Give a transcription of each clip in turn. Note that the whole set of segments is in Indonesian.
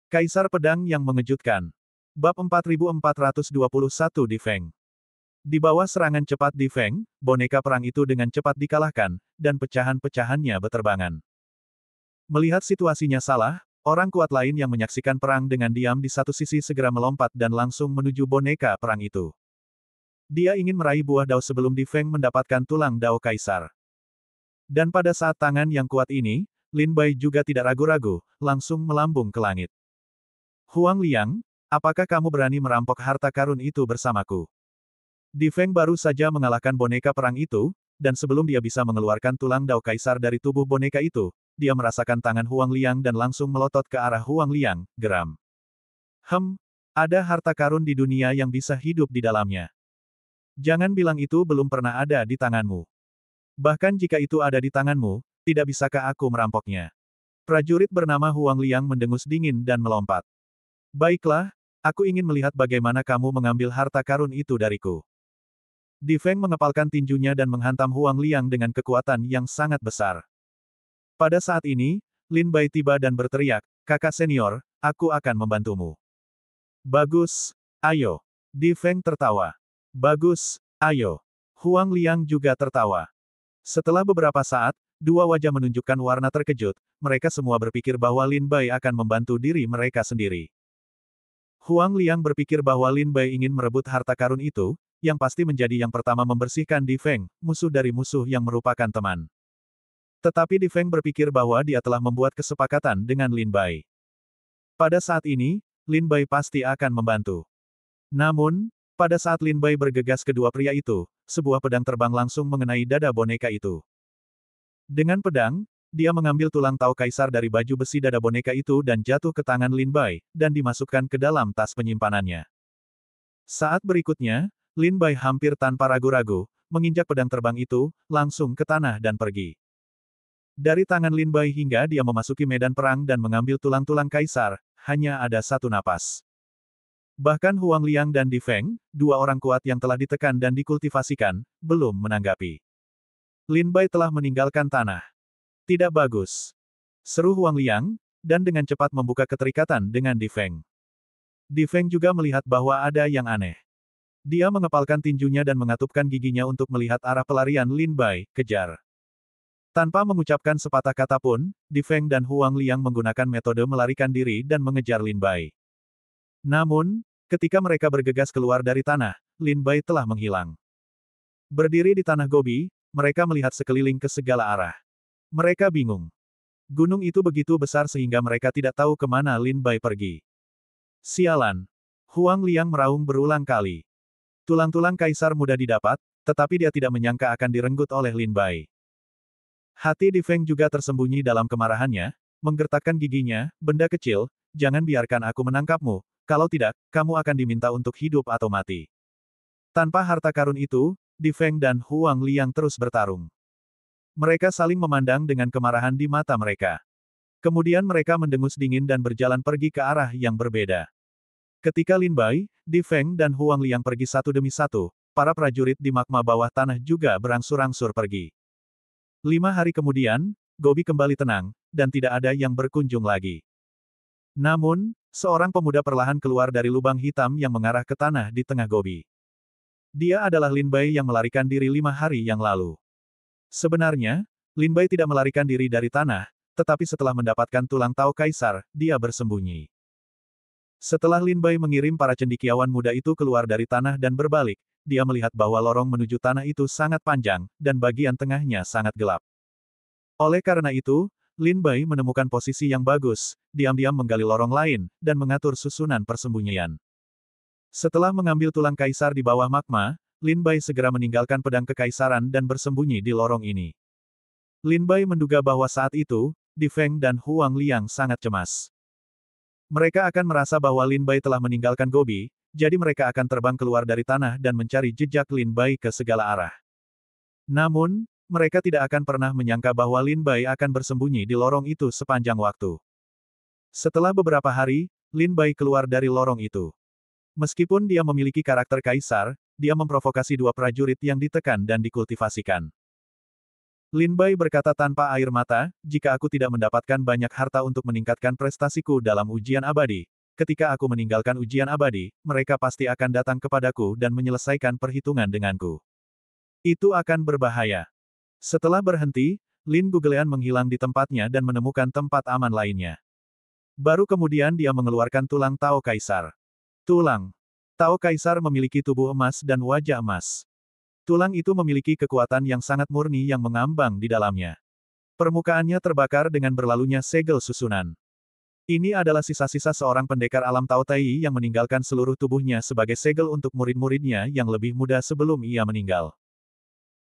Kaisar Pedang yang Mengejutkan. Bab 4421 Di Feng. Di bawah serangan cepat Di Feng, boneka perang itu dengan cepat dikalahkan, dan pecahan-pecahannya beterbangan. Melihat situasinya salah, orang kuat lain yang menyaksikan perang dengan diam di satu sisi segera melompat dan langsung menuju boneka perang itu. Dia ingin meraih buah dao sebelum Di Feng mendapatkan tulang dao kaisar. Dan pada saat tangan yang kuat ini, Lin Bai juga tidak ragu-ragu, langsung melambung ke langit. Huang Liang, apakah kamu berani merampok harta karun itu bersamaku? Di Feng baru saja mengalahkan boneka perang itu, dan sebelum dia bisa mengeluarkan tulang dao kaisar dari tubuh boneka itu, dia merasakan tangan Huang Liang dan langsung melotot ke arah Huang Liang, geram. Ada harta karun di dunia yang bisa hidup di dalamnya. Jangan bilang itu belum pernah ada di tanganmu. Bahkan jika itu ada di tanganmu, tidak bisakah aku merampoknya? Prajurit bernama Huang Liang mendengus dingin dan melompat. Baiklah, aku ingin melihat bagaimana kamu mengambil harta karun itu dariku. Di Feng mengepalkan tinjunya dan menghantam Huang Liang dengan kekuatan yang sangat besar. Pada saat ini, Lin Bai tiba dan berteriak, "Kakak senior, aku akan membantumu." Bagus, ayo. Di Feng tertawa. Bagus, ayo. Huang Liang juga tertawa. Setelah beberapa saat, dua wajah menunjukkan warna terkejut, mereka semua berpikir bahwa Lin Bai akan membantu diri mereka sendiri. Huang Liang berpikir bahwa Lin Bai ingin merebut harta karun itu, yang pasti menjadi yang pertama membersihkan Di Feng, musuh dari musuh yang merupakan teman. Tetapi Di Feng berpikir bahwa dia telah membuat kesepakatan dengan Lin Bai. Pada saat ini, Lin Bai pasti akan membantu. Namun, pada saat Lin Bai bergegas kedua pria itu, sebuah pedang terbang langsung mengenai dada boneka itu. Dengan pedang, dia mengambil tulang tao kaisar dari baju besi dada boneka itu dan jatuh ke tangan Lin Bai, dan dimasukkan ke dalam tas penyimpanannya. Saat berikutnya, Lin Bai hampir tanpa ragu-ragu, menginjak pedang terbang itu, langsung ke tanah dan pergi. Dari tangan Lin Bai hingga dia memasuki medan perang dan mengambil tulang-tulang kaisar, hanya ada satu napas. Bahkan Huang Liang dan Di Feng, dua orang kuat yang telah ditekan dan dikultivasikan, belum menanggapi. Lin Bai telah meninggalkan tanah. Tidak bagus. Seru Huang Liang, dan dengan cepat membuka keterikatan dengan Di Feng. Di Feng juga melihat bahwa ada yang aneh. Dia mengepalkan tinjunya dan mengatupkan giginya untuk melihat arah pelarian Lin Bai, kejar. Tanpa mengucapkan sepatah kata pun, Di Feng dan Huang Liang menggunakan metode melarikan diri dan mengejar Lin Bai. Namun, ketika mereka bergegas keluar dari tanah, Lin Bai telah menghilang. Berdiri di tanah gobi, mereka melihat sekeliling ke segala arah. Mereka bingung. Gunung itu begitu besar sehingga mereka tidak tahu kemana Lin Bai pergi. Sialan. Huang Liang meraung berulang kali. Tulang-tulang kaisar mudah didapat, tetapi dia tidak menyangka akan direnggut oleh Lin Bai. Hati Di Feng juga tersembunyi dalam kemarahannya, menggertakkan giginya, "Benda kecil, jangan biarkan aku menangkapmu, kalau tidak, kamu akan diminta untuk hidup atau mati." Tanpa harta karun itu, Di Feng dan Huang Liang terus bertarung. Mereka saling memandang dengan kemarahan di mata mereka. Kemudian mereka mendengus dingin dan berjalan pergi ke arah yang berbeda. Ketika Lin Bai, Di Feng dan Huang Liang pergi satu demi satu, para prajurit di magma bawah tanah juga berangsur-angsur pergi. 5 hari kemudian, Gobi kembali tenang, dan tidak ada yang berkunjung lagi. Namun, seorang pemuda perlahan keluar dari lubang hitam yang mengarah ke tanah di tengah Gobi. Dia adalah Lin Bai yang melarikan diri 5 hari yang lalu. Sebenarnya, Lin Bai tidak melarikan diri dari tanah, tetapi setelah mendapatkan tulang tao kaisar, dia bersembunyi. Setelah Lin Bai mengirim para cendekiawan muda itu keluar dari tanah dan berbalik, dia melihat bahwa lorong menuju tanah itu sangat panjang, dan bagian tengahnya sangat gelap. Oleh karena itu, Lin Bai menemukan posisi yang bagus, diam-diam menggali lorong lain, dan mengatur susunan persembunyian. Setelah mengambil tulang kaisar di bawah magma, Lin Bai segera meninggalkan pedang kekaisaran dan bersembunyi di lorong ini. Lin Bai menduga bahwa saat itu, Di Feng dan Huang Liang sangat cemas. Mereka akan merasa bahwa Lin Bai telah meninggalkan Gobi, jadi mereka akan terbang keluar dari tanah dan mencari jejak Lin Bai ke segala arah. Namun, mereka tidak akan pernah menyangka bahwa Lin Bai akan bersembunyi di lorong itu sepanjang waktu. Setelah beberapa hari, Lin Bai keluar dari lorong itu. Meskipun dia memiliki karakter kaisar, dia memprovokasi dua prajurit yang ditekan dan dikultivasikan. Lin Bai berkata tanpa air mata, jika aku tidak mendapatkan banyak harta untuk meningkatkan prestasiku dalam ujian abadi, ketika aku meninggalkan ujian abadi, mereka pasti akan datang kepadaku dan menyelesaikan perhitungan denganku. Itu akan berbahaya. Setelah berhenti, Lin Gugelean menghilang di tempatnya dan menemukan tempat aman lainnya. Baru kemudian dia mengeluarkan tulang Tao Kaisar. Tulang Tao Kaisar memiliki tubuh emas dan wajah emas. Tulang itu memiliki kekuatan yang sangat murni yang mengambang di dalamnya. Permukaannya terbakar dengan berlalunya segel susunan. Ini adalah sisa-sisa seorang pendekar alam Tao Tai yang meninggalkan seluruh tubuhnya sebagai segel untuk murid-muridnya yang lebih muda sebelum ia meninggal.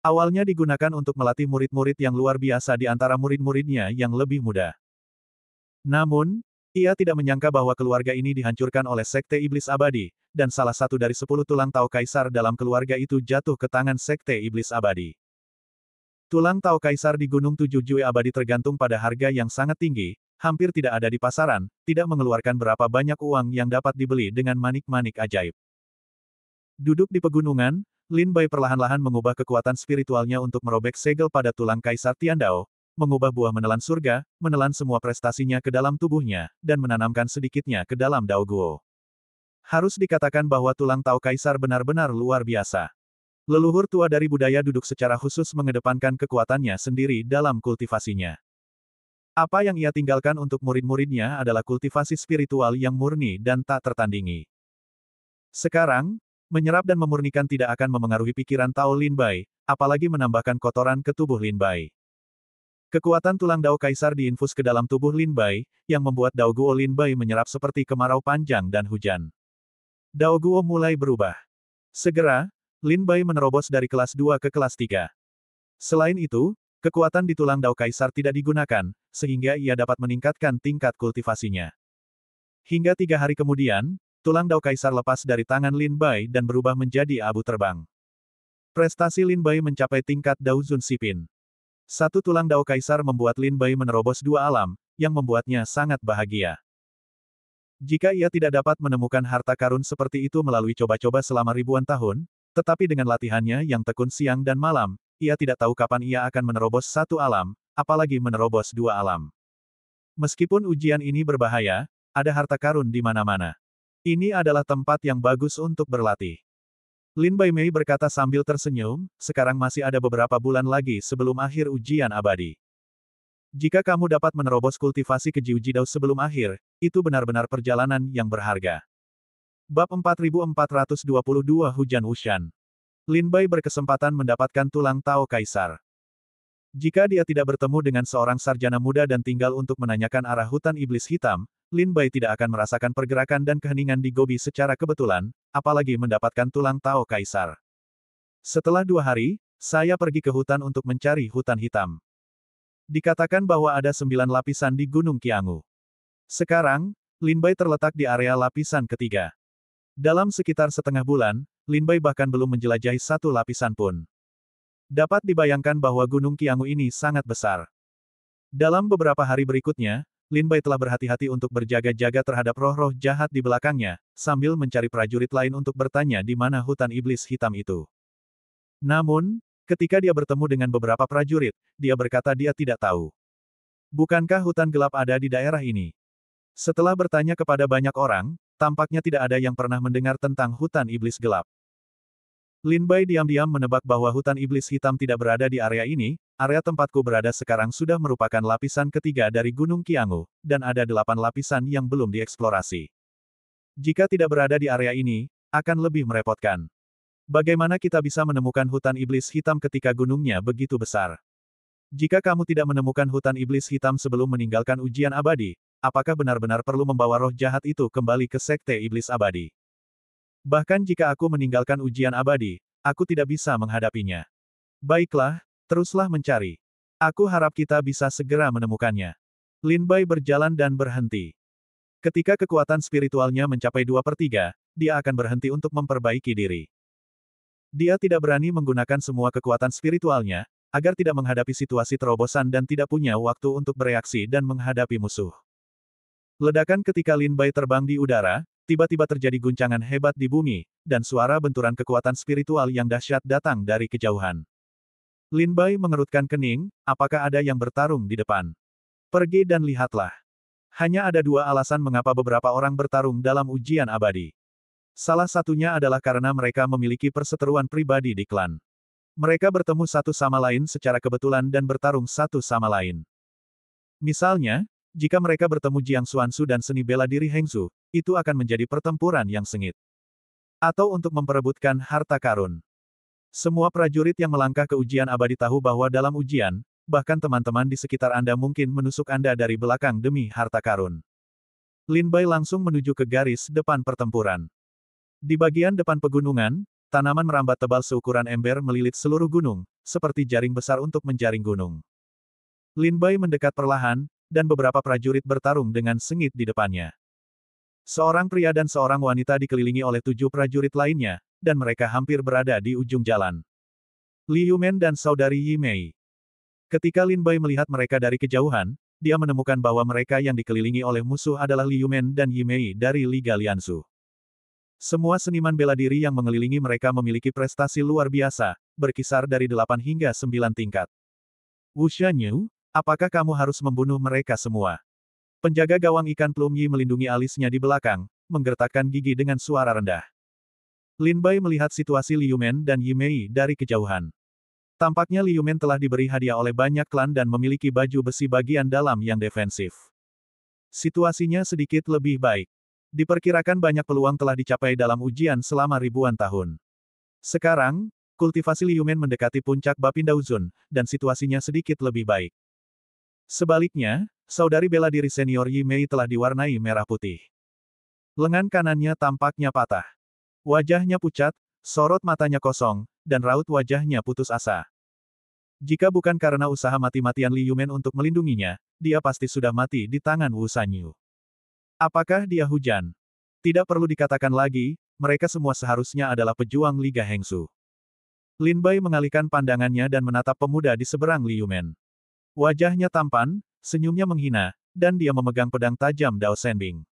Awalnya digunakan untuk melatih murid-murid yang luar biasa di antara murid-muridnya yang lebih muda. Namun, ia tidak menyangka bahwa keluarga ini dihancurkan oleh Sekte Iblis Abadi, dan salah satu dari 10 tulang Tao Kaisar dalam keluarga itu jatuh ke tangan Sekte Iblis Abadi. Tulang Tao Kaisar di Gunung Tujuh Jue Abadi tergantung pada harga yang sangat tinggi, hampir tidak ada di pasaran, tidak mengeluarkan berapa banyak uang yang dapat dibeli dengan manik-manik ajaib. Duduk di pegunungan, Lin Bai perlahan-lahan mengubah kekuatan spiritualnya untuk merobek segel pada tulang Kaisar Tiandao, mengubah buah menelan surga, menelan semua prestasinya ke dalam tubuhnya, dan menanamkan sedikitnya ke dalam Dao Guo. Harus dikatakan bahwa tulang Tao Kaisar benar-benar luar biasa. Leluhur tua dari budaya duduk secara khusus mengedepankan kekuatannya sendiri dalam kultivasinya. Apa yang ia tinggalkan untuk murid-muridnya adalah kultivasi spiritual yang murni dan tak tertandingi. Sekarang, menyerap dan memurnikan tidak akan memengaruhi pikiran Tao Lin Bai, apalagi menambahkan kotoran ke tubuh Lin Bai. Kekuatan tulang Dao Kaisar diinfus ke dalam tubuh Lin Bai, yang membuat Dao Guo Lin Bai menyerap seperti kemarau panjang dan hujan. Dao Guo mulai berubah. Segera, Lin Bai menerobos dari kelas 2 ke kelas 3. Selain itu, kekuatan di tulang Dao Kaisar tidak digunakan, sehingga ia dapat meningkatkan tingkat kultivasinya. Hingga 3 hari kemudian, tulang Dao Kaisar lepas dari tangan Lin Bai dan berubah menjadi abu terbang. Prestasi Lin Bai mencapai tingkat Dao Zun Sipin. Satu tulang Dao Kaisar membuat Lin Bai menerobos 2 alam, yang membuatnya sangat bahagia. Jika ia tidak dapat menemukan harta karun seperti itu melalui coba-coba selama ribuan tahun, tetapi dengan latihannya yang tekun siang dan malam, ia tidak tahu kapan ia akan menerobos 1 alam, apalagi menerobos 2 alam. Meskipun ujian ini berbahaya, ada harta karun di mana-mana. Ini adalah tempat yang bagus untuk berlatih. Lin Bai Mei berkata sambil tersenyum, sekarang masih ada beberapa bulan lagi sebelum akhir ujian abadi. Jika kamu dapat menerobos kultivasi ke Jiu Jidao sebelum akhir, itu benar-benar perjalanan yang berharga. Bab 4422 Hujan Wushan. Lin Bai berkesempatan mendapatkan tulang Tao Kaisar. Jika dia tidak bertemu dengan seorang sarjana muda dan tinggal untuk menanyakan arah hutan iblis hitam, Lin Bai tidak akan merasakan pergerakan dan keheningan di Gobi secara kebetulan, apalagi mendapatkan tulang Tao Kaisar. Setelah 2 hari, saya pergi ke hutan untuk mencari hutan hitam. Dikatakan bahwa ada 9 lapisan di Gunung Qiangu. Sekarang, Lin Bai terletak di area lapisan ketiga. Dalam sekitar setengah bulan, Lin Bai bahkan belum menjelajahi 1 lapisan pun. Dapat dibayangkan bahwa Gunung Qiangu ini sangat besar. Dalam beberapa hari berikutnya, Lin Bai telah berhati-hati untuk berjaga-jaga terhadap roh-roh jahat di belakangnya, sambil mencari prajurit lain untuk bertanya di mana hutan iblis hitam itu. Namun, ketika dia bertemu dengan beberapa prajurit, dia berkata dia tidak tahu. Bukankah hutan gelap ada di daerah ini? Setelah bertanya kepada banyak orang, tampaknya tidak ada yang pernah mendengar tentang hutan iblis gelap. Lin Bai diam-diam menebak bahwa hutan iblis hitam tidak berada di area ini, area tempatku berada sekarang sudah merupakan lapisan ketiga dari Gunung Qiangu, dan ada 8 lapisan yang belum dieksplorasi. Jika tidak berada di area ini, akan lebih merepotkan. Bagaimana kita bisa menemukan hutan iblis hitam ketika gunungnya begitu besar? Jika kamu tidak menemukan hutan iblis hitam sebelum meninggalkan ujian abadi, apakah benar-benar perlu membawa roh jahat itu kembali ke Sekte Iblis Abadi? Bahkan jika aku meninggalkan ujian abadi, aku tidak bisa menghadapinya. Baiklah, teruslah mencari. Aku harap kita bisa segera menemukannya. Lin Bai berjalan dan berhenti. Ketika kekuatan spiritualnya mencapai 2/3, dia akan berhenti untuk memperbaiki diri. Dia tidak berani menggunakan semua kekuatan spiritualnya, agar tidak menghadapi situasi terobosan dan tidak punya waktu untuk bereaksi dan menghadapi musuh. Ledakan ketika Lin Bai terbang di udara, tiba-tiba terjadi guncangan hebat di bumi, dan suara benturan kekuatan spiritual yang dahsyat datang dari kejauhan. Lin Bai mengerutkan kening, apakah ada yang bertarung di depan? Pergi dan lihatlah. Hanya ada dua alasan mengapa beberapa orang bertarung dalam ujian abadi. Salah satunya adalah karena mereka memiliki perseteruan pribadi di klan. Mereka bertemu satu sama lain secara kebetulan dan bertarung satu sama lain. Misalnya, jika mereka bertemu Jiang Xuanzu dan seni bela diri Hengsu, itu akan menjadi pertempuran yang sengit. Atau untuk memperebutkan harta karun. Semua prajurit yang melangkah ke ujian abadi tahu bahwa dalam ujian, bahkan teman-teman di sekitar Anda mungkin menusuk Anda dari belakang demi harta karun. Lin Bai langsung menuju ke garis depan pertempuran. Di bagian depan pegunungan, tanaman merambat tebal seukuran ember melilit seluruh gunung, seperti jaring besar untuk menjaring gunung. Lin Bai mendekat perlahan, dan beberapa prajurit bertarung dengan sengit di depannya. Seorang pria dan seorang wanita dikelilingi oleh 7 prajurit lainnya, dan mereka hampir berada di ujung jalan. Li Yumen dan saudari Yi Mei. Ketika Lin Bai melihat mereka dari kejauhan, dia menemukan bahwa mereka yang dikelilingi oleh musuh adalah Li Yumen dan Yi Mei dari Liga Lianzu. Semua seniman bela diri yang mengelilingi mereka memiliki prestasi luar biasa, berkisar dari 8 hingga 9 tingkat. Wu Shanyu, apakah kamu harus membunuh mereka semua? Penjaga gawang ikan plum Yi melindungi alisnya di belakang, menggertakkan gigi dengan suara rendah. Lin Bai melihat situasi Li Yumen dan Yi Mei dari kejauhan. Tampaknya Li Yumen telah diberi hadiah oleh banyak klan dan memiliki baju besi bagian dalam yang defensif. Situasinya sedikit lebih baik. Diperkirakan banyak peluang telah dicapai dalam ujian selama ribuan tahun. Sekarang, kultivasi Li Yumen mendekati puncak Bapindauzun, dan situasinya sedikit lebih baik. Sebaliknya, saudari bela diri senior Yi Mei telah diwarnai merah putih. Lengan kanannya tampaknya patah. Wajahnya pucat, sorot matanya kosong, dan raut wajahnya putus asa. Jika bukan karena usaha mati-matian Li Yumen untuk melindunginya, dia pasti sudah mati di tangan Wu Shanyu. Apakah dia hujan? Tidak perlu dikatakan lagi, mereka semua seharusnya adalah pejuang Liga Hengsu. Lin Bai mengalihkan pandangannya dan menatap pemuda di seberang Li Yumen. Wajahnya tampan, senyumnya menghina, dan dia memegang pedang tajam Dao Shenbing.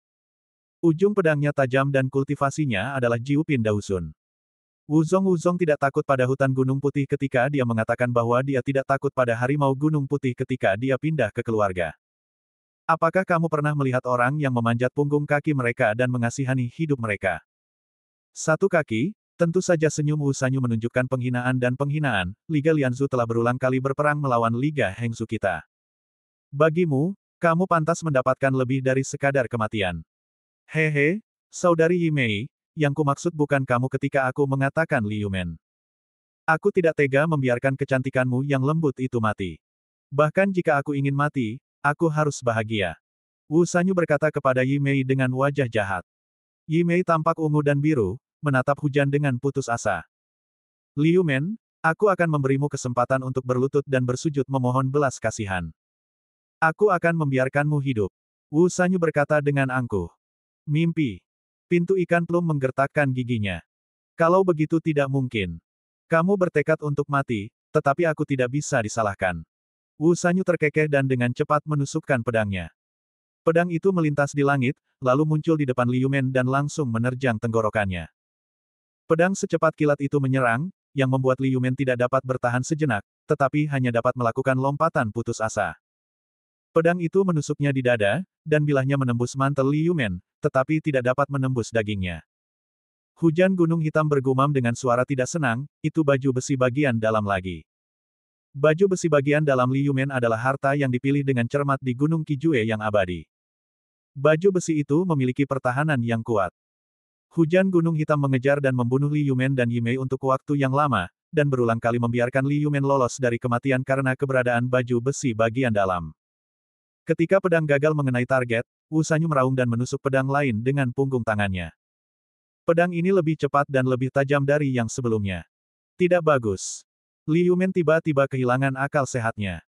Ujung pedangnya tajam dan kultivasinya adalah Jiupin Daosun. Wuzong tidak takut pada hutan Gunung Putih ketika dia mengatakan bahwa dia tidak takut pada harimau Gunung Putih ketika dia pindah ke keluarga. Apakah kamu pernah melihat orang yang memanjat punggung kaki mereka dan mengasihani hidup mereka? Satu kaki, tentu saja senyum Wu Shanyu menunjukkan penghinaan dan penghinaan, Liga Lianzu telah berulang kali berperang melawan Liga Hengsu kita. Bagimu, kamu pantas mendapatkan lebih dari sekadar kematian. Hehe, saudari Yi Mei, yang kumaksud bukan kamu ketika aku mengatakan Li Yumen. Aku tidak tega membiarkan kecantikanmu yang lembut itu mati. Bahkan jika aku ingin mati, aku harus bahagia. Wu Shanyu berkata kepada Yi Mei dengan wajah jahat. Yi Mei tampak ungu dan biru, menatap hujan dengan putus asa. Li Yumen, aku akan memberimu kesempatan untuk berlutut dan bersujud memohon belas kasihan. Aku akan membiarkanmu hidup. Wu Shanyu berkata dengan angkuh. Mimpi. Pintu ikan plum menggertakkan giginya. Kalau begitu tidak mungkin. Kamu bertekad untuk mati, tetapi aku tidak bisa disalahkan. Wu Shanyu terkekeh dan dengan cepat menusukkan pedangnya. Pedang itu melintas di langit, lalu muncul di depan Li Yumen dan langsung menerjang tenggorokannya. Pedang secepat kilat itu menyerang, yang membuat Li Yumen tidak dapat bertahan sejenak, tetapi hanya dapat melakukan lompatan putus asa. Pedang itu menusuknya di dada, dan bilahnya menembus mantel Li Yumen, tetapi tidak dapat menembus dagingnya. Hujan gunung hitam bergumam dengan suara tidak senang, itu baju besi bagian dalam lagi. Baju besi bagian dalam Li Yumen adalah harta yang dipilih dengan cermat di Gunung Qijue yang abadi. Baju besi itu memiliki pertahanan yang kuat. Hujan gunung hitam mengejar dan membunuh Li Yumen dan Yi Mei untuk waktu yang lama, dan berulang kali membiarkan Li Yumen lolos dari kematian karena keberadaan baju besi bagian dalam. Ketika pedang gagal mengenai target, Wu Shanyu meraung dan menusuk pedang lain dengan punggung tangannya. Pedang ini lebih cepat dan lebih tajam dari yang sebelumnya. Tidak bagus. Li Yumen tiba-tiba kehilangan akal sehatnya.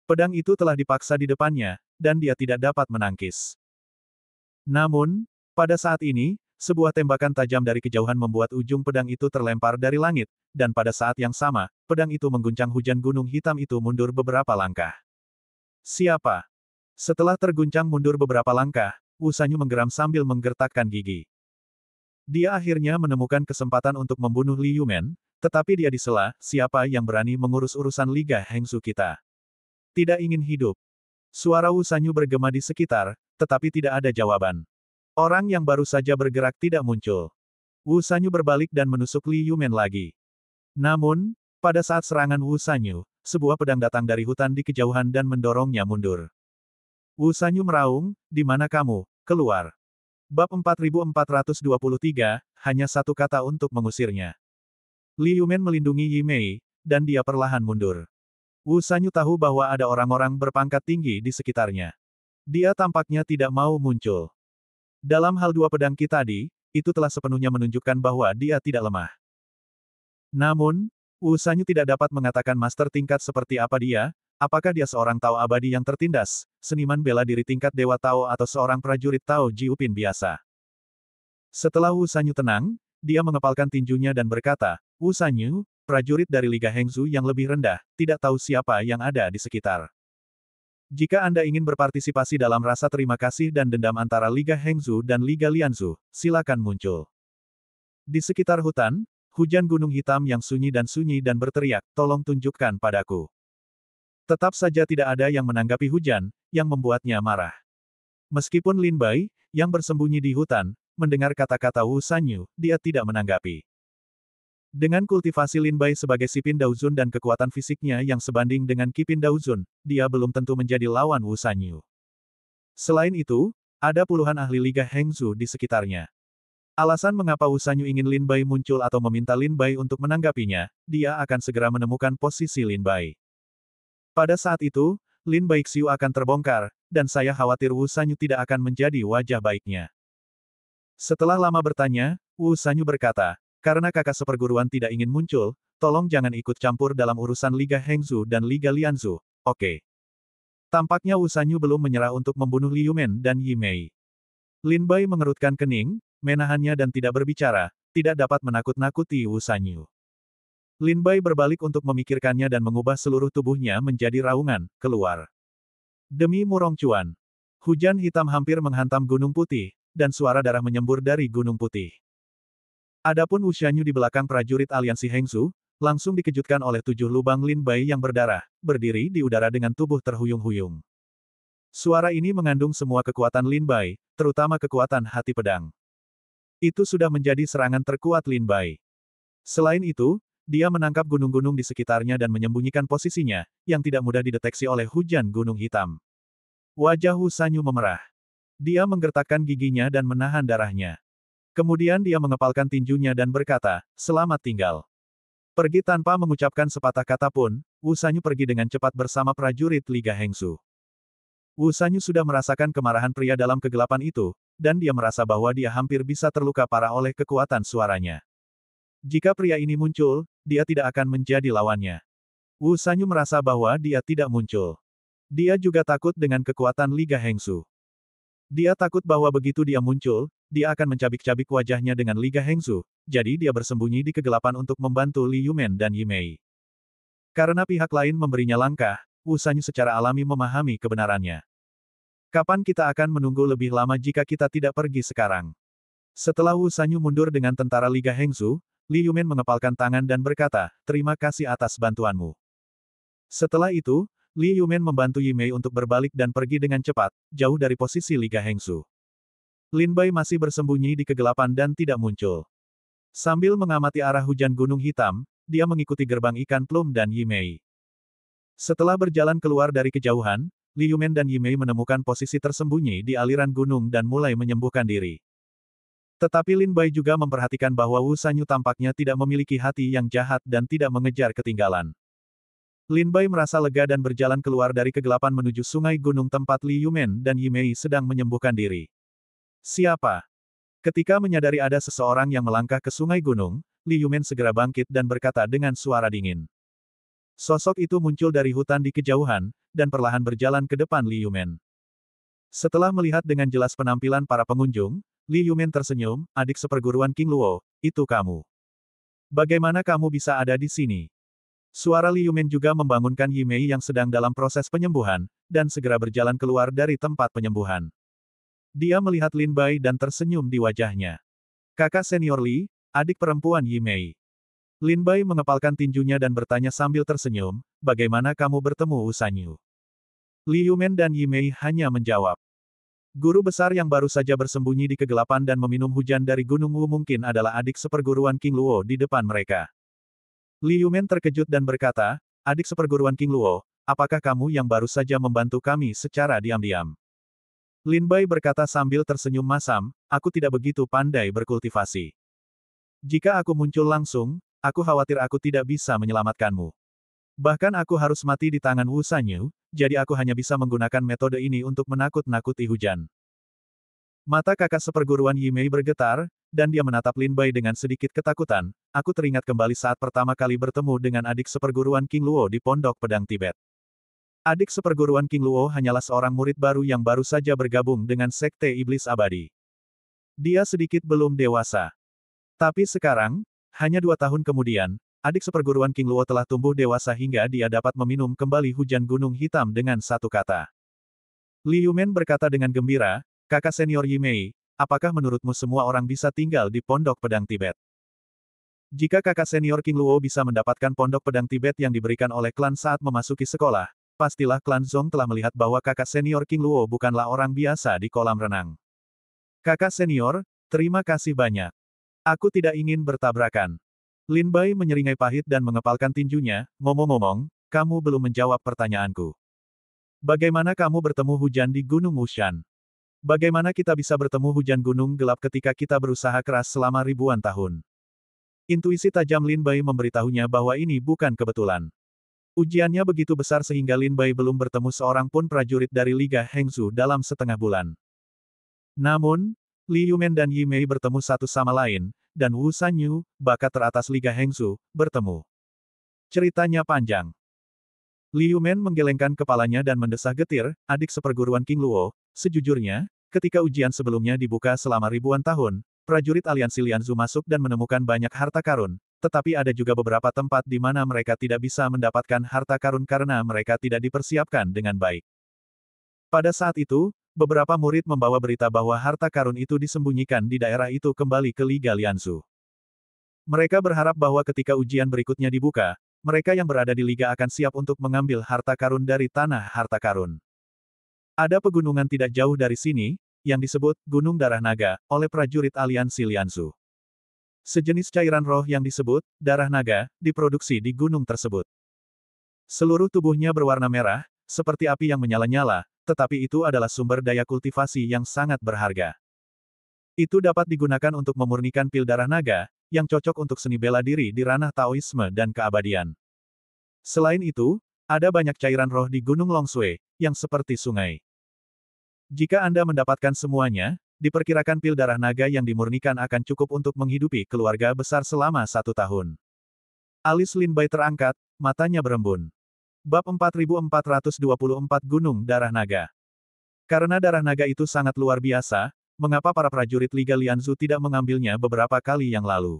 Pedang itu telah dipaksa di depannya, dan dia tidak dapat menangkis. Namun, pada saat ini, sebuah tembakan tajam dari kejauhan membuat ujung pedang itu terlempar dari langit, dan pada saat yang sama, pedang itu mengguncang hujan gunung hitam itu mundur beberapa langkah. Siapa? Setelah terguncang mundur beberapa langkah, Wu Shanyu menggeram sambil menggertakkan gigi. Dia akhirnya menemukan kesempatan untuk membunuh Li Yumen, Tetapi dia disela, siapa yang berani mengurus urusan Liga Hengsu kita? Tidak ingin hidup. Suara Wu Sanyu bergema di sekitar, tetapi tidak ada jawaban. Orang yang baru saja bergerak tidak muncul. Wu Sanyu berbalik dan menusuk Li Yumen lagi. Namun, pada saat serangan Wu Sanyu, sebuah pedang datang dari hutan di kejauhan dan mendorongnya mundur. Wu Sanyu meraung, "Di mana kamu? Keluar." Bab 4423, hanya satu kata untuk mengusirnya. Li Yumen melindungi Yi Mei, dan dia perlahan mundur. Wu Sanyu tahu bahwa ada orang-orang berpangkat tinggi di sekitarnya. Dia tampaknya tidak mau muncul. Dalam hal dua pedang Qi tadi, itu telah sepenuhnya menunjukkan bahwa dia tidak lemah. Namun, Wu Sanyu tidak dapat mengatakan master tingkat seperti apa dia, apakah dia seorang Tao abadi yang tertindas, seniman bela diri tingkat Dewa Tao atau seorang prajurit Tao Ji Upin biasa. Setelah Wu Sanyu tenang, dia mengepalkan tinjunya dan berkata, "Wu Sanyu, prajurit dari Liga Hengsu yang lebih rendah, tidak tahu siapa yang ada di sekitar. Jika Anda ingin berpartisipasi dalam rasa terima kasih dan dendam antara Liga Hengsu dan Liga Lianzu, silakan muncul." Di sekitar hutan, hujan gunung hitam yang sunyi dan berteriak, "Tolong tunjukkan padaku." Tetap saja tidak ada yang menanggapi hujan, yang membuatnya marah. Meskipun Lin Bai, yang bersembunyi di hutan, mendengar kata-kata Wu Sanyu, dia tidak menanggapi. Dengan kultivasi Lin Bai sebagai Sipin Daozun dan kekuatan fisiknya yang sebanding dengan Qipin Daozun, dia belum tentu menjadi lawan Wu Sanyu. Selain itu, ada puluhan ahli Liga Hengsu di sekitarnya. Alasan mengapa Wu Sanyu ingin Lin Bai muncul atau meminta Lin Bai untuk menanggapinya, dia akan segera menemukan posisi Lin Bai. Pada saat itu, Lin Bai Xiu akan terbongkar, dan saya khawatir Wu Sanyu tidak akan menjadi wajah baiknya. Setelah lama bertanya, Wu Sanyu berkata, "Karena kakak seperguruan tidak ingin muncul, tolong jangan ikut campur dalam urusan Liga Hengsu dan Liga Lianzu, oke?" Tampaknya Wu Sanyu belum menyerah untuk membunuh Li Yumen dan Yi Mei. Lin Bai mengerutkan kening, menahannya dan tidak berbicara, tidak dapat menakut-nakuti Wu Sanyu. Lin Bai berbalik untuk memikirkannya dan mengubah seluruh tubuhnya menjadi raungan, "Keluar." Demi Murong Cuan. Hujan hitam hampir menghantam Gunung Putih, dan suara darah menyembur dari Gunung Putih. Adapun Wu Sanyu di belakang prajurit aliansi Hengsu, langsung dikejutkan oleh 7 lubang Lin Bai yang berdarah, berdiri di udara dengan tubuh terhuyung-huyung. Suara ini mengandung semua kekuatan Lin Bai, terutama kekuatan hati pedang. Itu sudah menjadi serangan terkuat Lin Bai. Selain itu, dia menangkap gunung-gunung di sekitarnya dan menyembunyikan posisinya, yang tidak mudah dideteksi oleh hujan gunung hitam. Wajah Wu Sanyu memerah. Dia menggertakkan giginya dan menahan darahnya. Kemudian dia mengepalkan tinjunya dan berkata, "Selamat tinggal." Pergi tanpa mengucapkan sepatah kata pun, Wu Sanyu pergi dengan cepat bersama prajurit Liga Hengsu. Wu Sanyu sudah merasakan kemarahan pria dalam kegelapan itu, dan dia merasa bahwa dia hampir bisa terluka parah oleh kekuatan suaranya. Jika pria ini muncul, dia tidak akan menjadi lawannya. Wu Sanyu merasa bahwa dia tidak muncul. Dia juga takut dengan kekuatan Liga Hengsu. Dia takut bahwa begitu dia muncul, dia akan mencabik-cabik wajahnya dengan Liga Hengsu, jadi dia bersembunyi di kegelapan untuk membantu Li Yumen dan Yi Mei. Karena pihak lain memberinya langkah, Wu Sanyu secara alami memahami kebenarannya. Kapan kita akan menunggu lebih lama jika kita tidak pergi sekarang? Setelah Wu Sanyu mundur dengan tentara Liga Hengsu, Li Yumen mengepalkan tangan dan berkata, "Terima kasih atas bantuanmu." Setelah itu, Li Yumen membantu Yi Mei untuk berbalik dan pergi dengan cepat, jauh dari posisi Liga Hengsu. Lin Bai masih bersembunyi di kegelapan dan tidak muncul. Sambil mengamati arah hujan gunung hitam, dia mengikuti gerbang ikan plum dan Yi Mei. Setelah berjalan keluar dari kejauhan, Li Yumen dan Yi Mei menemukan posisi tersembunyi di aliran gunung dan mulai menyembuhkan diri. Tetapi Lin Bai juga memperhatikan bahwa Wu Sanyu tampaknya tidak memiliki hati yang jahat dan tidak mengejar ketinggalan. Lin Bai merasa lega dan berjalan keluar dari kegelapan menuju sungai gunung tempat Li Yumen dan Yi Mei sedang menyembuhkan diri. Siapa? Ketika menyadari ada seseorang yang melangkah ke sungai gunung, Li Yumen segera bangkit dan berkata dengan suara dingin. Sosok itu muncul dari hutan di kejauhan, dan perlahan berjalan ke depan Li Yumen. Setelah melihat dengan jelas penampilan para pengunjung, Li Yumen tersenyum, "Adik seperguruan King Luo, itu kamu. Bagaimana kamu bisa ada di sini?" Suara Li Yumen juga membangunkan Yi Mei yang sedang dalam proses penyembuhan, dan segera berjalan keluar dari tempat penyembuhan. Dia melihat Lin Bai dan tersenyum di wajahnya. "Kakak senior Li, adik perempuan Yi Mei." Lin Bai mengepalkan tinjunya dan bertanya sambil tersenyum, bagaimana kamu bertemu Wu Sanyu? Li Yumen dan Yi Mei hanya menjawab. Guru besar yang baru saja bersembunyi di kegelapan dan meminum hujan dari Gunung Wu mungkin adalah adik seperguruan King Luo di depan mereka. Li Yumen terkejut dan berkata, adik seperguruan King Luo, apakah kamu yang baru saja membantu kami secara diam-diam? Lin Bai berkata sambil tersenyum masam, aku tidak begitu pandai berkultivasi. Jika aku muncul langsung, aku khawatir aku tidak bisa menyelamatkanmu. Bahkan aku harus mati di tangan Wu Sanyu, jadi aku hanya bisa menggunakan metode ini untuk menakut-nakuti hujan. Mata kakak seperguruan Yi Mei bergetar, dan dia menatap Lin Bai dengan sedikit ketakutan. Aku teringat kembali saat pertama kali bertemu dengan adik seperguruan King Luo di Pondok Pedang Tibet. Adik seperguruan King Luo hanyalah seorang murid baru yang baru saja bergabung dengan Sekte Iblis Abadi. Dia sedikit belum dewasa. Tapi sekarang, hanya 2 tahun kemudian, adik seperguruan King Luo telah tumbuh dewasa hingga dia dapat meminum kembali hujan gunung hitam dengan satu kata. Li Yumen berkata dengan gembira, kakak senior Yi Mei, apakah menurutmu semua orang bisa tinggal di Pondok Pedang Tibet? Jika kakak senior King Luo bisa mendapatkan Pondok Pedang Tibet yang diberikan oleh klan saat memasuki sekolah, pastilah klan Zong telah melihat bahwa kakak senior King Luo bukanlah orang biasa di kolam renang. Kakak senior, terima kasih banyak. Aku tidak ingin bertabrakan. Lin Bai menyeringai pahit dan mengepalkan tinjunya, ngomong-ngomong, kamu belum menjawab pertanyaanku. Bagaimana kamu bertemu hujan di Gunung Wushan? Bagaimana kita bisa bertemu hujan gunung gelap ketika kita berusaha keras selama ribuan tahun? Intuisi tajam Lin Bai memberitahunya bahwa ini bukan kebetulan. Ujiannya begitu besar sehingga Lin Bai belum bertemu seorang pun prajurit dari Liga Hengzu dalam setengah bulan. Namun, Li Yumen dan Yi Mei bertemu satu sama lain, dan Wu Sanyu, bakat teratas Liga Hengzu, bertemu. Ceritanya panjang. Li Yumen menggelengkan kepalanya dan mendesah getir, adik seperguruan King Luo, sejujurnya, ketika ujian sebelumnya dibuka selama ribuan tahun, prajurit aliansi Lianzu masuk dan menemukan banyak harta karun, tetapi ada juga beberapa tempat di mana mereka tidak bisa mendapatkan harta karun karena mereka tidak dipersiapkan dengan baik. Pada saat itu, beberapa murid membawa berita bahwa harta karun itu disembunyikan di daerah itu kembali ke Liga Lianzu. Mereka berharap bahwa ketika ujian berikutnya dibuka, mereka yang berada di Liga akan siap untuk mengambil harta karun dari tanah harta karun. Ada pegunungan tidak jauh dari sini, yang disebut Gunung Darah Naga, oleh prajurit aliansi Lianzu. Sejenis cairan roh yang disebut Darah Naga, diproduksi di gunung tersebut. Seluruh tubuhnya berwarna merah, seperti api yang menyala-nyala, tetapi itu adalah sumber daya kultivasi yang sangat berharga. Itu dapat digunakan untuk memurnikan pil darah naga, yang cocok untuk seni bela diri di ranah Taoisme dan keabadian. Selain itu, ada banyak cairan roh di Gunung Longsue, yang seperti sungai. Jika Anda mendapatkan semuanya, diperkirakan pil darah naga yang dimurnikan akan cukup untuk menghidupi keluarga besar selama 1 tahun. Alis Lin Bai terangkat, matanya berembun. Bab 4424 Gunung Darah Naga. Karena darah naga itu sangat luar biasa, mengapa para prajurit Liga Lianzu tidak mengambilnya beberapa kali yang lalu?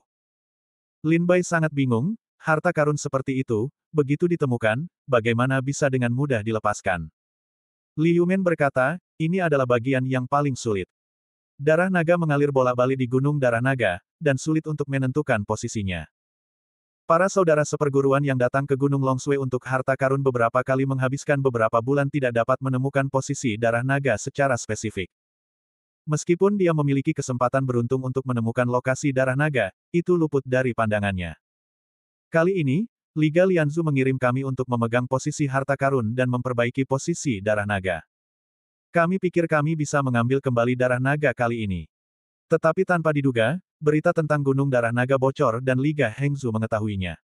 Lin Bai sangat bingung, harta karun seperti itu, begitu ditemukan, bagaimana bisa dengan mudah dilepaskan? Li Yumen berkata, ini adalah bagian yang paling sulit. Darah naga mengalir bolak-balik di Gunung Darah Naga, dan sulit untuk menentukan posisinya. Para saudara seperguruan yang datang ke Gunung Longsue untuk harta karun beberapa kali menghabiskan beberapa bulan tidak dapat menemukan posisi darah naga secara spesifik. Meskipun dia memiliki kesempatan beruntung untuk menemukan lokasi darah naga, itu luput dari pandangannya. Kali ini, Liga Lianzu mengirim kami untuk memegang posisi harta karun dan memperbaiki posisi darah naga. Kami pikir kami bisa mengambil kembali darah naga kali ini. Tetapi tanpa diduga, berita tentang Gunung Darah Naga bocor dan Liga Hengzu mengetahuinya.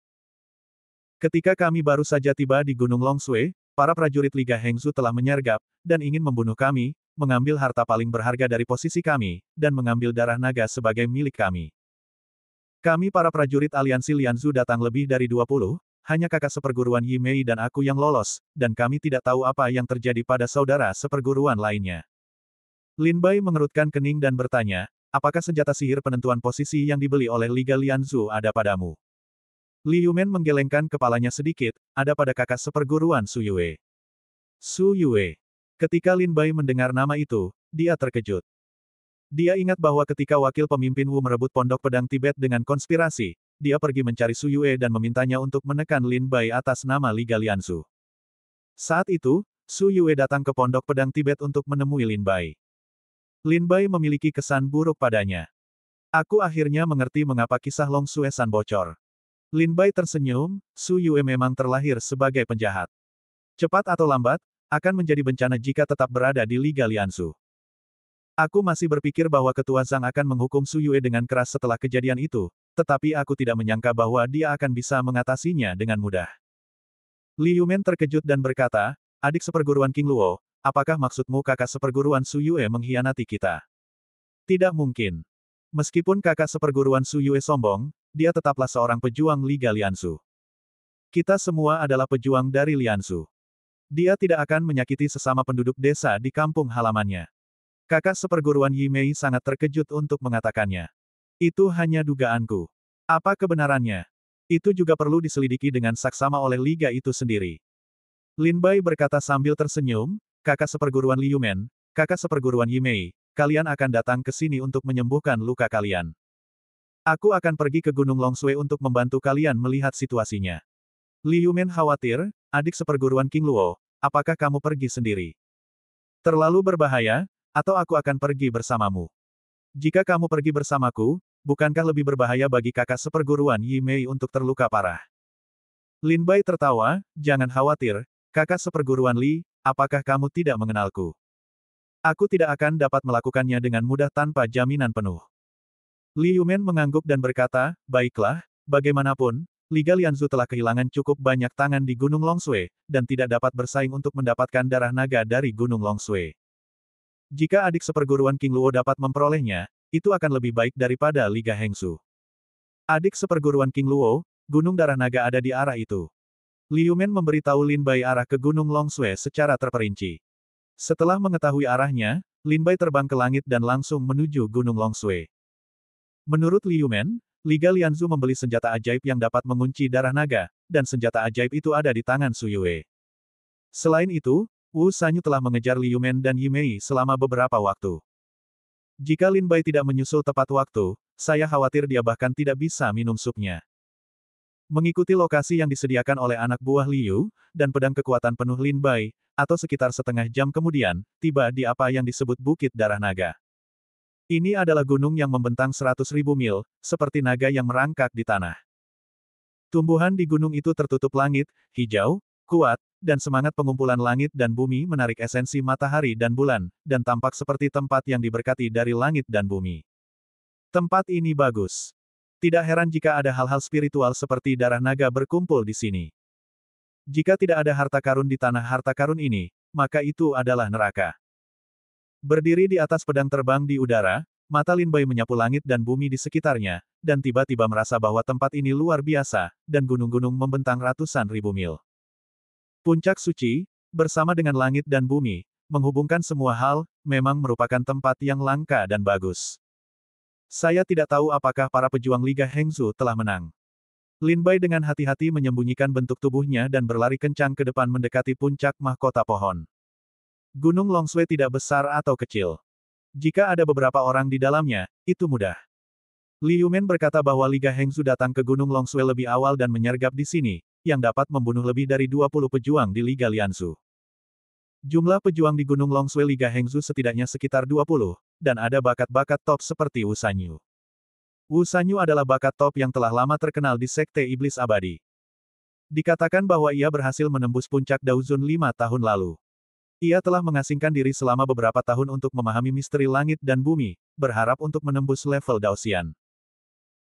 Ketika kami baru saja tiba di Gunung Longsue, para prajurit Liga Hengzu telah menyergap, dan ingin membunuh kami, mengambil harta paling berharga dari posisi kami, dan mengambil darah naga sebagai milik kami. Kami para prajurit aliansi Lianzu datang lebih dari 20, hanya kakak seperguruan Yi Mei dan aku yang lolos, dan kami tidak tahu apa yang terjadi pada saudara seperguruan lainnya. Lin Bai mengerutkan kening dan bertanya, apakah senjata sihir penentuan posisi yang dibeli oleh Liga Lianzu ada padamu? Li Yumen menggelengkan kepalanya sedikit, ada pada kakak seperguruan Su Yue. Su Yue. Ketika Lin Bai mendengar nama itu, dia terkejut. Dia ingat bahwa ketika wakil pemimpin Wu merebut Pondok Pedang Tibet dengan konspirasi, dia pergi mencari Su Yue dan memintanya untuk menekan Lin Bai atas nama Liga Lianzu. Saat itu, Su Yue datang ke pondok pedang Tibet untuk menemui Lin Bai. Lin Bai memiliki kesan buruk padanya. Aku akhirnya mengerti mengapa kisah Long Sue-san bocor. Lin Bai tersenyum, Su Yue memang terlahir sebagai penjahat. Cepat atau lambat, akan menjadi bencana jika tetap berada di Liga Lianzu. Aku masih berpikir bahwa Ketua Zhang akan menghukum Su Yue dengan keras setelah kejadian itu, tetapi aku tidak menyangka bahwa dia akan bisa mengatasinya dengan mudah. Li Yumen terkejut dan berkata, adik seperguruan King Luo, apakah maksudmu kakak seperguruan Su Yue mengkhianati kita? Tidak mungkin. Meskipun kakak seperguruan Su Yue sombong, dia tetaplah seorang pejuang Liga Lianzu. Kita semua adalah pejuang dari Lianzu. Dia tidak akan menyakiti sesama penduduk desa di kampung halamannya. Kakak seperguruan Yi Mei sangat terkejut untuk mengatakannya. Itu hanya dugaanku. Apa kebenarannya? Itu juga perlu diselidiki dengan saksama oleh liga itu sendiri. Lin Bai berkata sambil tersenyum, kakak seperguruan Li Yumen, kakak seperguruan Yi Mei, kalian akan datang ke sini untuk menyembuhkan luka kalian. Aku akan pergi ke Gunung Longsue untuk membantu kalian melihat situasinya. Li Yumen khawatir, adik seperguruan King Luo, apakah kamu pergi sendiri? Terlalu berbahaya, atau aku akan pergi bersamamu? Jika kamu pergi bersamaku, bukankah lebih berbahaya bagi kakak seperguruan Yi Mei untuk terluka parah? Lin Bai tertawa, jangan khawatir, kakak seperguruan Li, apakah kamu tidak mengenalku? Aku tidak akan dapat melakukannya dengan mudah tanpa jaminan penuh. Li Yumen mengangguk dan berkata, baiklah, bagaimanapun, Liga Lianzu telah kehilangan cukup banyak tangan di Gunung Longsue, dan tidak dapat bersaing untuk mendapatkan darah naga dari Gunung Longsue. Jika adik seperguruan King Luo dapat memperolehnya, itu akan lebih baik daripada Liga Hengsu. Adik seperguruan King Luo, Gunung Darah Naga ada di arah itu. Li Yumen memberitahu Lin Bai arah ke Gunung Longsue secara terperinci. Setelah mengetahui arahnya, Lin Bai terbang ke langit dan langsung menuju Gunung Longsue. Menurut Li Yumen, Liga Lianzu membeli senjata ajaib yang dapat mengunci darah naga, dan senjata ajaib itu ada di tangan Su Yue. Selain itu, Wu Sanyu telah mengejar Li Yumen dan Yi Mei selama beberapa waktu. Jika Lin Bai tidak menyusul tepat waktu, saya khawatir dia bahkan tidak bisa minum supnya. Mengikuti lokasi yang disediakan oleh anak buah Liu, dan pedang kekuatan penuh Lin Bai, atau sekitar setengah jam kemudian, tiba di apa yang disebut Bukit Darah Naga. Ini adalah gunung yang membentang 100.000 mil, seperti naga yang merangkak di tanah. Tumbuhan di gunung itu tertutup langit, hijau, kuat, dan semangat pengumpulan langit dan bumi menarik esensi matahari dan bulan, dan tampak seperti tempat yang diberkati dari langit dan bumi. Tempat ini bagus. Tidak heran jika ada hal-hal spiritual seperti darah naga berkumpul di sini. Jika tidak ada harta karun di tanah harta karun ini, maka itu adalah neraka. Berdiri di atas pedang terbang di udara, mata Lin Bai menyapu langit dan bumi di sekitarnya, dan tiba-tiba merasa bahwa tempat ini luar biasa, dan gunung-gunung membentang ratusan ribu mil. Puncak suci, bersama dengan langit dan bumi, menghubungkan semua hal, memang merupakan tempat yang langka dan bagus. Saya tidak tahu apakah para pejuang Liga Hengsu telah menang. Lin Bai dengan hati-hati menyembunyikan bentuk tubuhnya dan berlari kencang ke depan mendekati puncak mahkota pohon. Gunung Longsue tidak besar atau kecil. Jika ada beberapa orang di dalamnya, itu mudah. Li Yumen berkata bahwa Liga Hengsu datang ke Gunung Longsue lebih awal dan menyergap di sini, yang dapat membunuh lebih dari 20 pejuang di Liga Lianzu. Jumlah pejuang di Gunung Longsue Liga Hengsu setidaknya sekitar 20, dan ada bakat-bakat top seperti Wu Sanyu. Wu Sanyu adalah bakat top yang telah lama terkenal di Sekte Iblis Abadi. Dikatakan bahwa ia berhasil menembus puncak Daozun 5 tahun lalu. Ia telah mengasingkan diri selama beberapa tahun untuk memahami misteri langit dan bumi, berharap untuk menembus level Daoxian.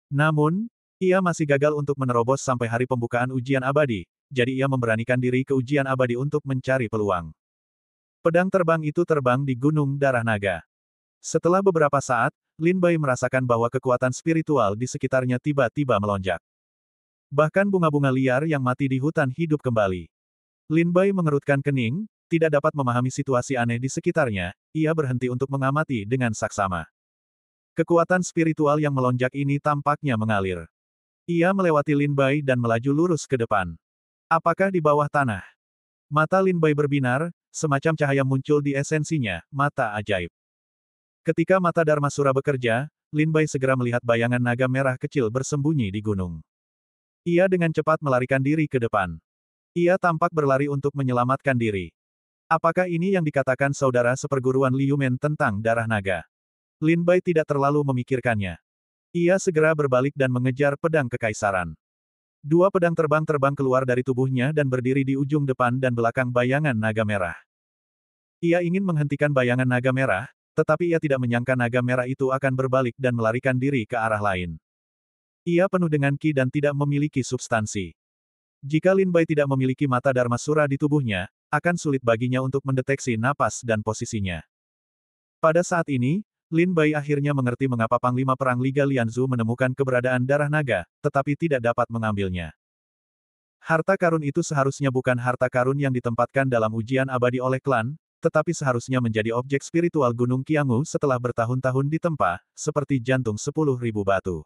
Namun, ia masih gagal untuk menerobos sampai hari pembukaan ujian abadi, jadi ia memberanikan diri ke ujian abadi untuk mencari peluang. Pedang terbang itu terbang di Gunung Darah Naga. Setelah beberapa saat, Lin Bai merasakan bahwa kekuatan spiritual di sekitarnya tiba-tiba melonjak. Bahkan bunga-bunga liar yang mati di hutan hidup kembali. Lin Bai mengerutkan kening, tidak dapat memahami situasi aneh di sekitarnya, ia berhenti untuk mengamati dengan saksama. Kekuatan spiritual yang melonjak ini tampaknya mengalir. Ia melewati Lin Bai dan melaju lurus ke depan. Apakah di bawah tanah? Mata Lin Bai berbinar, semacam cahaya muncul di esensinya, mata ajaib. Ketika mata Dharmasura bekerja, Lin Bai segera melihat bayangan naga merah kecil bersembunyi di gunung. Ia dengan cepat melarikan diri ke depan. Ia tampak berlari untuk menyelamatkan diri. Apakah ini yang dikatakan saudara seperguruan Liu Men tentang darah naga? Lin Bai tidak terlalu memikirkannya. Ia segera berbalik dan mengejar pedang kekaisaran. Dua pedang terbang keluar dari tubuhnya dan berdiri di ujung depan dan belakang bayangan naga merah. Ia ingin menghentikan bayangan naga merah, tetapi ia tidak menyangka naga merah itu akan berbalik dan melarikan diri ke arah lain. Ia penuh dengan ki dan tidak memiliki substansi. Jika Lin Bai tidak memiliki mata Dharma Sura di tubuhnya, akan sulit baginya untuk mendeteksi napas dan posisinya. Pada saat ini, Lin Bai akhirnya mengerti mengapa Panglima Perang Liga Lianzu menemukan keberadaan darah naga, tetapi tidak dapat mengambilnya. Harta karun itu seharusnya bukan harta karun yang ditempatkan dalam ujian abadi oleh klan, tetapi seharusnya menjadi objek spiritual Gunung Qiangu setelah bertahun-tahun ditempa, seperti jantung 10.000 batu.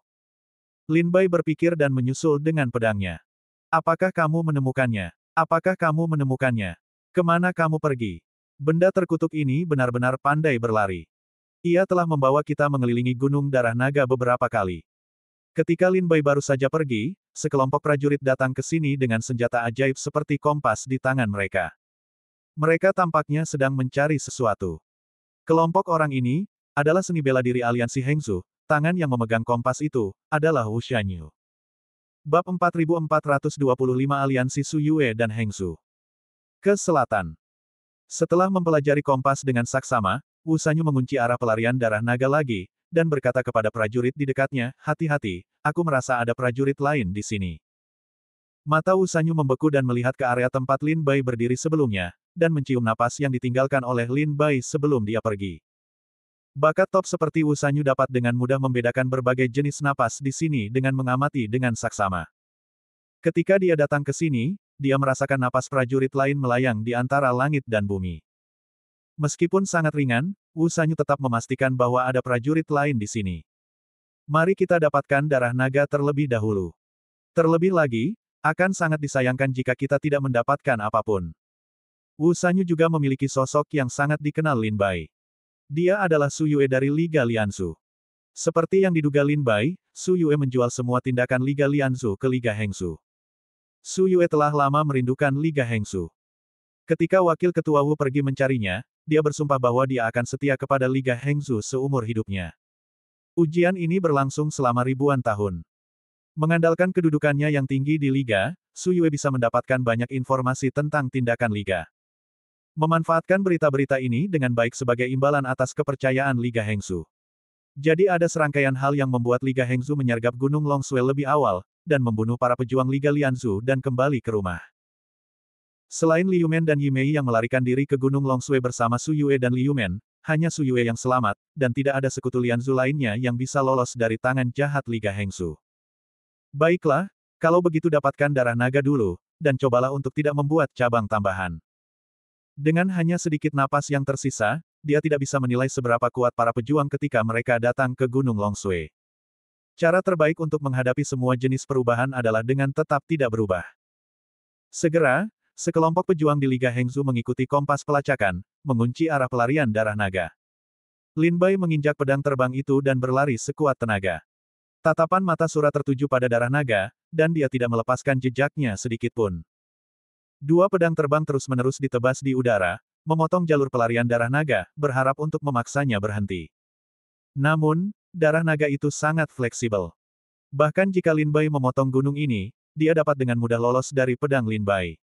Lin Bai berpikir dan menyusul dengan pedangnya. Apakah kamu menemukannya? Apakah kamu menemukannya? Kemana kamu pergi? Benda terkutuk ini benar-benar pandai berlari. Ia telah membawa kita mengelilingi Gunung Darah Naga beberapa kali. Ketika Lin Bai baru saja pergi, sekelompok prajurit datang ke sini dengan senjata ajaib seperti kompas di tangan mereka. Mereka tampaknya sedang mencari sesuatu. Kelompok orang ini adalah seni bela diri aliansi Hengsu. Tangan yang memegang kompas itu adalah Wu Shanyu. Bab 4425 Aliansi Su Yue dan Hengsu. Ke selatan. Setelah mempelajari kompas dengan saksama, Wu Shanyu mengunci arah pelarian darah naga lagi, dan berkata kepada prajurit di dekatnya, hati-hati, aku merasa ada prajurit lain di sini. Mata Wu Shanyu membeku dan melihat ke area tempat Lin Bai berdiri sebelumnya, dan mencium napas yang ditinggalkan oleh Lin Bai sebelum dia pergi. Bakat top seperti Wu Shanyu dapat dengan mudah membedakan berbagai jenis napas di sini dengan mengamati dengan saksama. Ketika dia datang ke sini, dia merasakan napas prajurit lain melayang di antara langit dan bumi. Meskipun sangat ringan, Wu Shanyu tetap memastikan bahwa ada prajurit lain di sini. Mari kita dapatkan darah naga terlebih dahulu. Terlebih lagi, akan sangat disayangkan jika kita tidak mendapatkan apapun. Wu Shanyu juga memiliki sosok yang sangat dikenal Lin Bai. Dia adalah Su Yue dari Liga Lianzu. Seperti yang diduga Lin Bai, Su Yue menjual semua tindakan Liga Lianzu ke Liga Hengsu. Su Yue telah lama merindukan Liga Hengsu. Ketika wakil ketua Wu pergi mencarinya, dia bersumpah bahwa dia akan setia kepada Liga Hengsu seumur hidupnya. Ujian ini berlangsung selama ribuan tahun. Mengandalkan kedudukannya yang tinggi di Liga, Su Yue bisa mendapatkan banyak informasi tentang tindakan Liga. Memanfaatkan berita-berita ini dengan baik sebagai imbalan atas kepercayaan Liga Hengsu. Jadi ada serangkaian hal yang membuat Liga Hengsu menyergap Gunung Longsue lebih awal, dan membunuh para pejuang Liga Lianzu dan kembali ke rumah. Selain Liu Men dan Yi Mei yang melarikan diri ke Gunung Longsue bersama Su Yue dan Liu Men, hanya Su Yue yang selamat, dan tidak ada sekutu Lianzu lainnya yang bisa lolos dari tangan jahat Liga Hengsu. Baiklah, kalau begitu dapatkan darah naga dulu, dan cobalah untuk tidak membuat cabang tambahan. Dengan hanya sedikit napas yang tersisa, dia tidak bisa menilai seberapa kuat para pejuang ketika mereka datang ke Gunung Longsue. Cara terbaik untuk menghadapi semua jenis perubahan adalah dengan tetap tidak berubah. Segera, sekelompok pejuang di Liga Hengsu mengikuti kompas pelacakan, mengunci arah pelarian darah naga. Lin Bai menginjak pedang terbang itu dan berlari sekuat tenaga. Tatapan mata Sura tertuju pada darah naga, dan dia tidak melepaskan jejaknya sedikitpun. Dua pedang terbang terus-menerus ditebas di udara, memotong jalur pelarian darah naga, berharap untuk memaksanya berhenti. Namun, darah naga itu sangat fleksibel. Bahkan jika Lin Bai memotong gunung ini, dia dapat dengan mudah lolos dari pedang Lin Bai.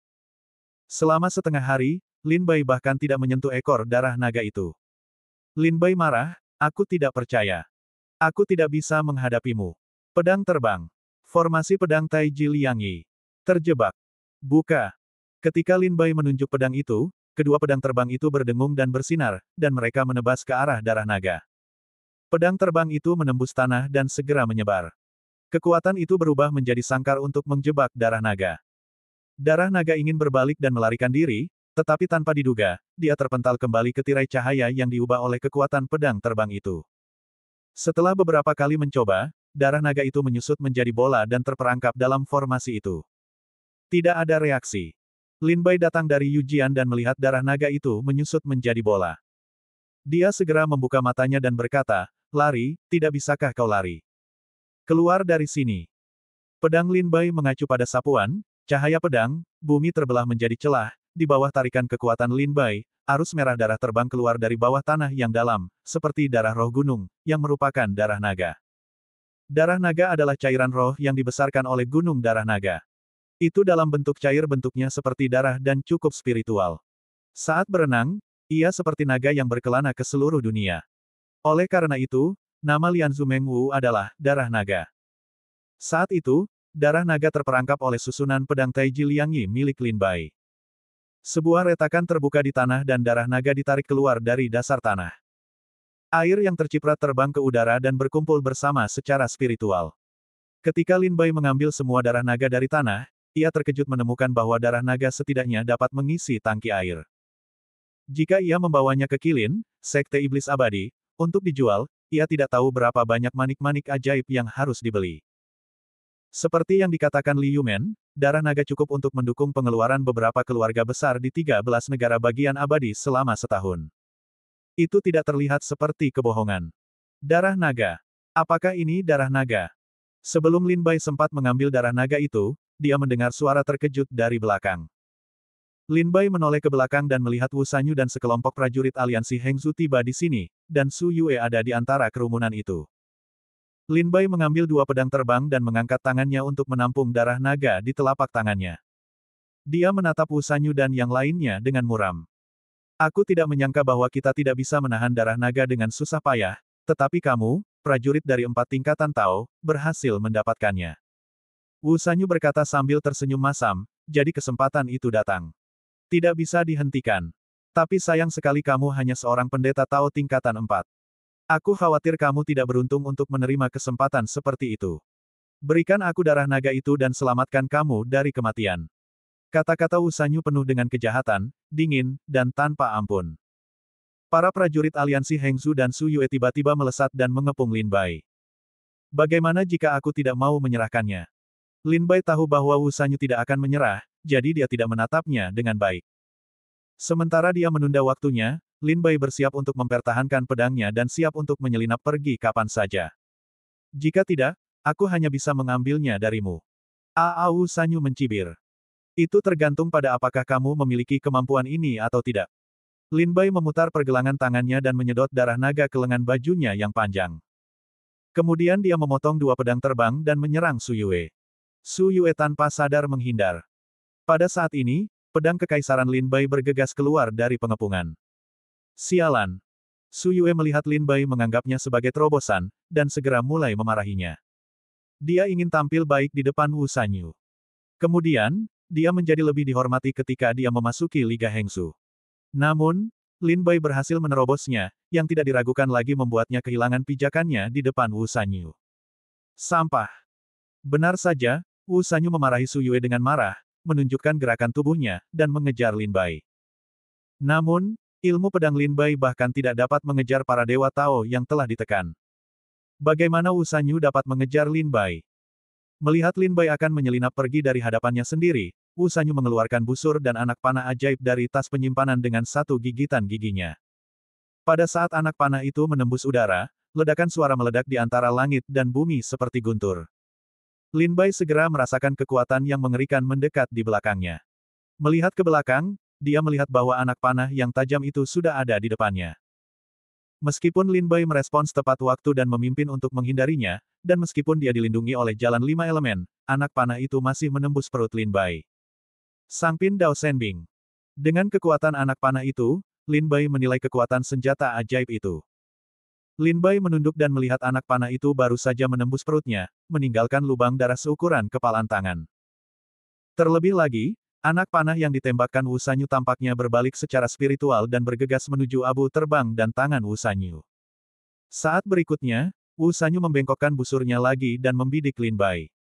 Selama setengah hari, Lin Bai bahkan tidak menyentuh ekor darah naga itu. Lin Bai marah, aku tidak percaya. Aku tidak bisa menghadapimu. Pedang terbang. Formasi pedang Taiji Liang Yi. Terjebak. Buka. Ketika Lin Bai menunjuk pedang itu, kedua pedang terbang itu berdengung dan bersinar, dan mereka menebas ke arah darah naga. Pedang terbang itu menembus tanah dan segera menyebar. Kekuatan itu berubah menjadi sangkar untuk menjebak darah naga. Darah naga ingin berbalik dan melarikan diri, tetapi tanpa diduga, dia terpental kembali ke tirai cahaya yang diubah oleh kekuatan pedang terbang itu. Setelah beberapa kali mencoba, darah naga itu menyusut menjadi bola dan terperangkap dalam formasi itu. Tidak ada reaksi. Lin Bai datang dari Yujian dan melihat darah naga itu menyusut menjadi bola. Dia segera membuka matanya dan berkata, lari, tidak bisakah kau lari? Keluar dari sini. Pedang Lin Bai mengacu pada sapuan, cahaya pedang, bumi terbelah menjadi celah, di bawah tarikan kekuatan Lin Bai, arus merah darah terbang keluar dari bawah tanah yang dalam, seperti darah roh gunung, yang merupakan darah naga. Darah naga adalah cairan roh yang dibesarkan oleh gunung darah naga. Itu dalam bentuk cair, bentuknya seperti darah dan cukup spiritual. Saat berenang, ia seperti naga yang berkelana ke seluruh dunia. Oleh karena itu, nama Lianzu Mengwu adalah darah naga. Saat itu, darah naga terperangkap oleh susunan pedang Taiji Liangyi milik Lin Bai. Sebuah retakan terbuka di tanah dan darah naga ditarik keluar dari dasar tanah. Air yang terciprat terbang ke udara dan berkumpul bersama secara spiritual. Ketika Lin Bai mengambil semua darah naga dari tanah, ia terkejut menemukan bahwa darah naga setidaknya dapat mengisi tangki air. Jika ia membawanya ke Qilin, Sekte Iblis Abadi, untuk dijual, ia tidak tahu berapa banyak manik-manik ajaib yang harus dibeli. Seperti yang dikatakan Li Yumen, darah naga cukup untuk mendukung pengeluaran beberapa keluarga besar di 13 negara bagian abadi selama setahun. Itu tidak terlihat seperti kebohongan. Darah naga. Apakah ini darah naga? Sebelum Lin Bai sempat mengambil darah naga itu, dia mendengar suara terkejut dari belakang. Lin Bai menoleh ke belakang dan melihat Wu Sanyu dan sekelompok prajurit aliansi Hengzu tiba di sini, dan Su Yue ada di antara kerumunan itu. Lin Bai mengambil dua pedang terbang dan mengangkat tangannya untuk menampung darah naga di telapak tangannya. Dia menatap Wu Sanyu dan yang lainnya dengan muram. Aku tidak menyangka bahwa kita tidak bisa menahan darah naga dengan susah payah, tetapi kamu, prajurit dari 4 tingkatan Tao, berhasil mendapatkannya. Wu Sanyu berkata sambil tersenyum masam, jadi kesempatan itu datang. Tidak bisa dihentikan. Tapi sayang sekali kamu hanya seorang pendeta Tao tingkatan 4. Aku khawatir kamu tidak beruntung untuk menerima kesempatan seperti itu. Berikan aku darah naga itu dan selamatkan kamu dari kematian. Kata-kata Wu Sanyu penuh dengan kejahatan, dingin, dan tanpa ampun. Para prajurit aliansi Hengzu dan Su Yue tiba-tiba melesat dan mengepung Lin Bai. Bagaimana jika aku tidak mau menyerahkannya? Lin Bai tahu bahwa Wu Sanyu tidak akan menyerah, jadi dia tidak menatapnya dengan baik. Sementara dia menunda waktunya, Lin Bai bersiap untuk mempertahankan pedangnya dan siap untuk menyelinap pergi kapan saja. Jika tidak, aku hanya bisa mengambilnya darimu. Wu Sanyu mencibir. Itu tergantung pada apakah kamu memiliki kemampuan ini atau tidak. Lin Bai memutar pergelangan tangannya dan menyedot darah naga ke lengan bajunya yang panjang. Kemudian dia memotong dua pedang terbang dan menyerang Su Yue. Su Yue tanpa sadar menghindar. Pada saat ini, pedang kekaisaran Lin Bai bergegas keluar dari pengepungan. Sialan. Su Yue melihat Lin Bai menganggapnya sebagai terobosan, dan segera mulai memarahinya. Dia ingin tampil baik di depan Wu Sanyu. Kemudian, dia menjadi lebih dihormati ketika dia memasuki Liga Hengzu. Namun, Lin Bai berhasil menerobosnya, yang tidak diragukan lagi membuatnya kehilangan pijakannya di depan Wu Sanyu. Sampah. Benar saja, Wu Sanyu memarahi Su Yue dengan marah, menunjukkan gerakan tubuhnya, dan mengejar Lin Bai. Namun, ilmu pedang Lin Bai bahkan tidak dapat mengejar para dewa Tao yang telah ditekan. Bagaimana Wu Sanyu dapat mengejar Lin Bai? Melihat Lin Bai akan menyelinap pergi dari hadapannya sendiri, Wu Sanyu mengeluarkan busur dan anak panah ajaib dari tas penyimpanan dengan satu gigitan giginya. Pada saat anak panah itu menembus udara, ledakan suara meledak di antara langit dan bumi seperti guntur. Lin Bai segera merasakan kekuatan yang mengerikan mendekat di belakangnya. Melihat ke belakang, dia melihat bahwa anak panah yang tajam itu sudah ada di depannya. Meskipun Lin Bai merespons tepat waktu dan memimpin untuk menghindarinya, dan meskipun dia dilindungi oleh jalan 5 elemen, anak panah itu masih menembus perut Lin Bai. Sangpin Dao Shenbing. Dengan kekuatan anak panah itu, Lin Bai menilai kekuatan senjata ajaib itu. Lin Bai menunduk dan melihat anak panah itu baru saja menembus perutnya, meninggalkan lubang darah seukuran kepalan tangan. Terlebih lagi, anak panah yang ditembakkan Wu Sanyu tampaknya berbalik secara spiritual dan bergegas menuju abu terbang dan tangan Wu Sanyu. Saat berikutnya, Wu Sanyu membengkokkan busurnya lagi dan membidik Lin Bai.